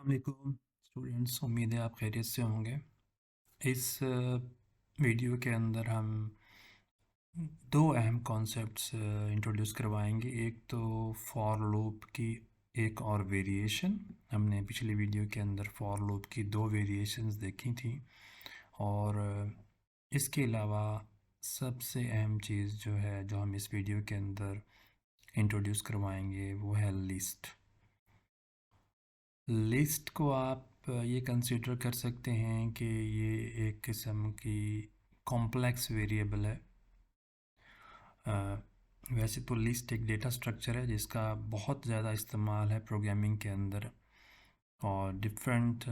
अस्सलामुअलैकुम स्टूडेंट्स, उम्मीद है आप खैरियत से होंगे। इस वीडियो के अंदर हम दो अहम कॉन्सेप्ट्स इंट्रोड्यूस करवाएंगे। एक तो फॉर लूप की एक और वेरिएशन। हमने पिछली वीडियो के अंदर फॉर लूप की दो वेरिएशंस देखी थी और इसके अलावा सबसे अहम चीज़ जो है जो हम इस वीडियो के अंदर इंट्रोड्यूस करवाएंगे वो है लिस्ट। लिस्ट को आप ये कंसीडर कर सकते हैं कि ये एक किस्म की कॉम्प्लेक्स वेरिएबल है। वैसे तो लिस्ट एक डेटा स्ट्रक्चर है जिसका बहुत ज़्यादा इस्तेमाल है प्रोग्रामिंग के अंदर, और डिफरेंट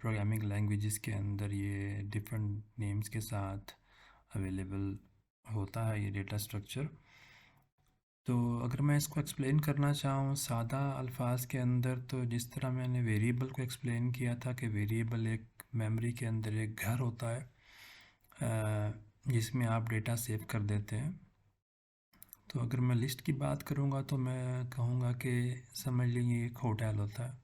प्रोग्रामिंग लैंग्वेजेस के अंदर ये डिफरेंट नेम्स के साथ अवेलेबल होता है ये डेटा स्ट्रक्चर। तो अगर मैं इसको एक्सप्लेन करना चाहूँ सादा अल्फाज के अंदर, तो जिस तरह मैंने वेरिएबल को एक्सप्लेन किया था कि वेरिएबल एक मेमोरी के अंदर एक घर होता है जिसमें आप डेटा सेव कर देते हैं। तो अगर मैं लिस्ट की बात करूँगा तो मैं कहूँगा कि समझ लीजिए एक होटल होता है,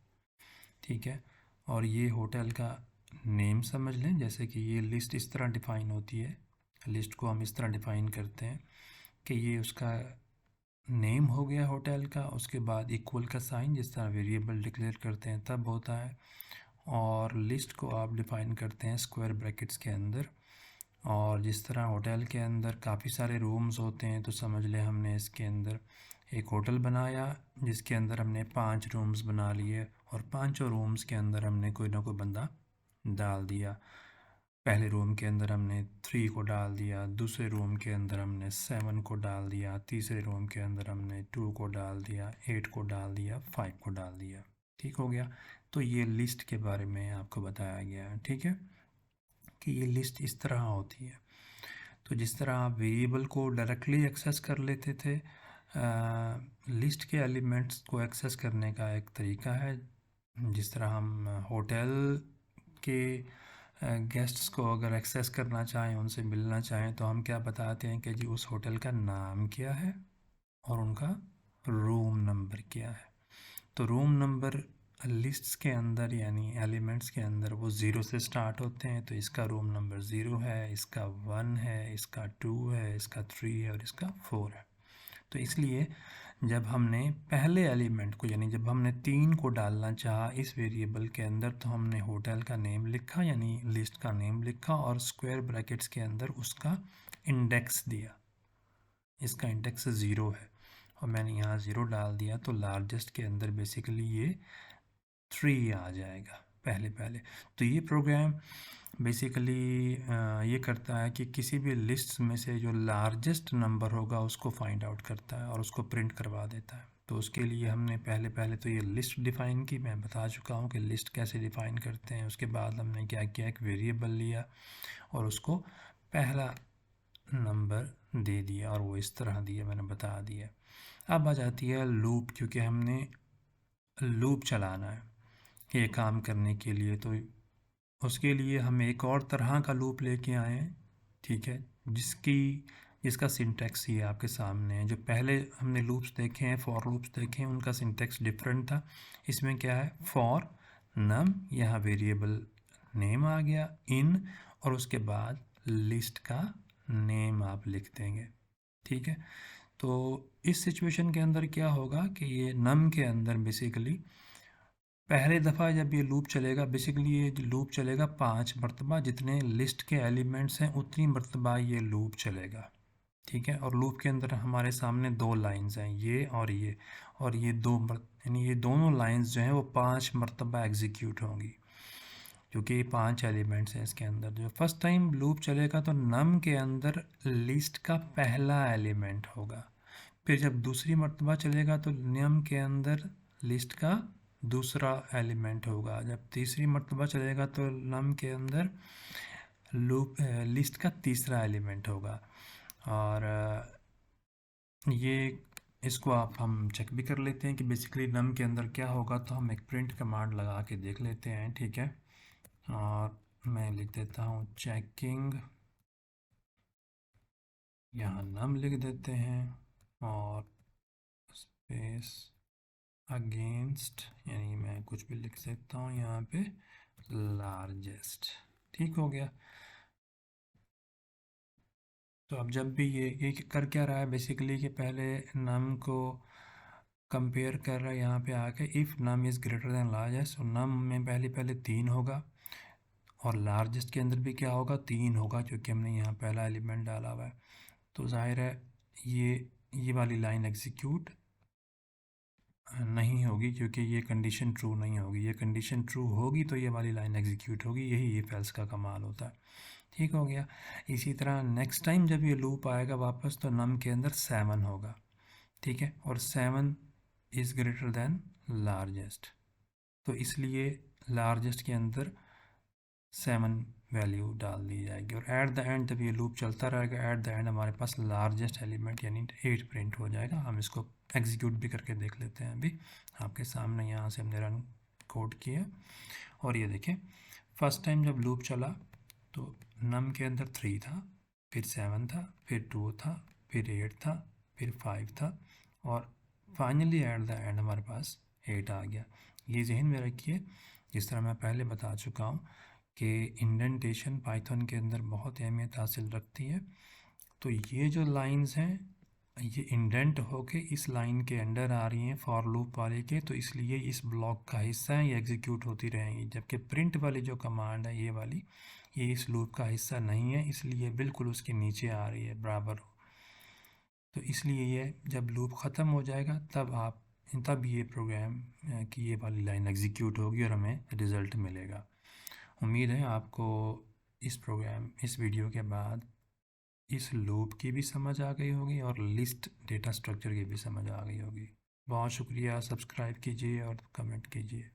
ठीक है, और ये होटल का नेम समझ लें। जैसे कि ये लिस्ट इस तरह डिफ़ाइन होती है, लिस्ट को हम इस तरह डिफ़ाइन करते हैं कि ये उसका नेम हो गया होटल का, उसके बाद इक्वल का साइन जिस तरह वेरिएबल डिक्लेयर करते हैं तब होता है, और लिस्ट को आप डिफ़ाइन करते हैं स्क्वायर ब्रैकेट्स के अंदर। और जिस तरह होटल के अंदर काफ़ी सारे रूम्स होते हैं, तो समझ लें हमने इसके अंदर एक होटल बनाया जिसके अंदर हमने 5 रूम्स बना लिए, और पांचों रूम्स के अंदर हमने कोई ना कोई बंदा डाल दिया। पहले रूम के अंदर हमने 3 को डाल दिया, दूसरे रूम के अंदर हमने 7 को डाल दिया, तीसरे रूम के अंदर हमने 2 को डाल दिया, 8 को डाल दिया, 5 को डाल दिया। ठीक हो गया। तो ये लिस्ट के बारे में आपको बताया गया है, ठीक है, कि ये लिस्ट इस तरह होती है। तो जिस तरह आप वेरिएबल को डायरेक्टली एक्सेस कर लेते थे, लिस्ट के एलिमेंट्स को एक्सेस करने का एक तरीका है। जिस तरह हम होटल के गेस्ट्स को अगर एक्सेस करना चाहें, उनसे मिलना चाहें, तो हम क्या बताते हैं कि जी उस होटल का नाम क्या है और उनका रूम नंबर क्या है। तो रूम नंबर लिस्ट्स के अंदर यानी एलिमेंट्स के अंदर वो 0 से स्टार्ट होते हैं, तो इसका रूम नंबर 0 है, इसका 1 है, इसका 2 है, इसका 3 है और इसका 4 है। तो इसलिए जब हमने पहले एलिमेंट को यानी जब हमने 3 को डालना चाहा इस वेरिएबल के अंदर, तो हमने होटल का नेम लिखा यानी लिस्ट का नेम लिखा और स्क्वायर ब्रैकेट्स के अंदर उसका इंडेक्स दिया। इसका इंडेक्स 0 है और मैंने यहाँ 0 डाल दिया, तो लार्जेस्ट के अंदर बेसिकली ये 3 आ जाएगा पहले। तो ये प्रोग्राम बेसिकली ये करता है कि किसी भी लिस्ट में से जो लार्जेस्ट नंबर होगा उसको फाइंड आउट करता है और उसको प्रिंट करवा देता है। तो उसके लिए हमने पहले तो ये लिस्ट डिफ़ाइन की, मैं बता चुका हूँ कि लिस्ट कैसे डिफ़ाइन करते हैं। उसके बाद हमने क्या किया, एक वेरिएबल लिया और उसको पहला नंबर दे दिया और वो इस तरह दिया, मैंने बता दिया। अब आ जाती है लूप, क्योंकि हमने लूप चलाना है ये काम करने के लिए, तो उसके लिए हम एक और तरह का लूप लेके आए हैं, ठीक है, जिसका सिंटैक्स ये आपके सामने है। जो पहले हमने लूप्स देखे हैं, फॉर लूप्स देखे हैं, उनका सिंटैक्स डिफरेंट था। इसमें क्या है, फॉर नम, यहाँ वेरिएबल नेम आ गया इन, और उसके बाद लिस्ट का नेम आप लिख देंगे, ठीक है। तो इस सिचुएशन के अंदर क्या होगा कि ये नम के अंदर बेसिकली पहले दफ़ा जब ये लूप चलेगा, बेसिकली ये लूप चलेगा 5 मरतबा, जितने लिस्ट के एलिमेंट्स हैं उतनी मरतबा ये लूप चलेगा, ठीक है। और लूप के अंदर हमारे सामने 2 लाइंस हैं, ये, और ये यानी ये दोनों लाइंस जो हैं वो 5 मरतबा एग्जीक्यूट होंगी, क्योंकि ये 5 एलिमेंट्स हैं इसके अंदर। जो फर्स्ट टाइम लूप चलेगा तो नम के अंदर लिस्ट का पहला एलिमेंट होगा, फिर जब दूसरी मरतबा चलेगा तो नम के अंदर लिस्ट का दूसरा एलिमेंट होगा, जब तीसरी मरतबा चलेगा तो नम के अंदर लिस्ट का तीसरा एलिमेंट होगा। और ये इसको हम चेक भी कर लेते हैं कि बेसिकली नम के अंदर क्या होगा। तो हम एक प्रिंट कमांड लगा के देख लेते हैं, ठीक है। और मैं लिख देता हूँ चेकिंग, यहाँ नम लिख देते हैं और स्पेस अगेंस्ट, यानी मैं मैं कुछ भी लिख सकता हूँ यहाँ पे, लार्जेस्ट। ठीक हो गया। तो अब जब भी ये कर क्या रहा है बेसिकली, कि पहले नम को कंपेयर कर रहा है यहाँ पे आके, if num is greater than largest, और नम में पहले 3 होगा, और लार्जेस्ट के अंदर भी क्या होगा, 3 होगा, क्योंकि हमने यहाँ पहला एलिमेंट डाला हुआ है। तो जाहिर है ये वाली लाइन एग्जीक्यूट नहीं होगी, क्योंकि ये कंडीशन ट्रू नहीं होगी। ये कंडीशन ट्रू होगी तो ये वाली लाइन एग्जीक्यूट होगी। यही इफ एल्स का कमाल होता है। ठीक हो गया। इसी तरह नेक्स्ट टाइम जब ये लूप आएगा वापस, तो नम के अंदर 7 होगा। ठीक है, और 7 इज़ ग्रेटर देन लार्जेस्ट, तो इसलिए लार्जेस्ट के अंदर 7 वैल्यू डाल दी जाएगी। और एट द एंड जब ये लूप चलता रहेगा, एट द एंड हमारे पास लार्जेस्ट एलिमेंट यानी 8 प्रिंट हो जाएगा। हम इसको एग्जीक्यूट भी करके देख लेते हैं। अभी आपके सामने यहाँ से हमने रन कोड किया, और ये देखें फर्स्ट टाइम जब लूप चला तो नम के अंदर 3 था, फिर 7 था, फिर 2 था, फिर 8 था, फिर 5 था, और फाइनली एट द एंड हमारे पास 8 आ गया। ये जहन में रखिए, जिस तरह मैं पहले बता चुका हूँ कि इंडेंटेशन पाइथन के अंदर बहुत अहमियत हासिल रखती है। तो ये जो लाइंस हैं ये इंडेंट होके इस लाइन के अंडर आ रही हैं फॉर लूप वाले के, तो इसलिए इस ब्लॉक का हिस्सा है, ये एग्जीक्यूट होती रहेंगी। जबकि प्रिंट वाली जो कमांड है ये वाली, ये इस लूप का हिस्सा नहीं है, इसलिए बिल्कुल उसके नीचे आ रही है बराबर। तो इसलिए ये जब लूप ख़त्म हो जाएगा तब ये प्रोग्राम की ये वाली लाइन एग्जीक्यूट होगी और हमें रिज़ल्ट मिलेगा। उम्मीद है आपको इस वीडियो के बाद इस लूप की भी समझ आ गई होगी और लिस्ट डेटा स्ट्रक्चर की भी समझ आ गई होगी। बहुत शुक्रिया, सब्सक्राइब कीजिए और कमेंट कीजिए।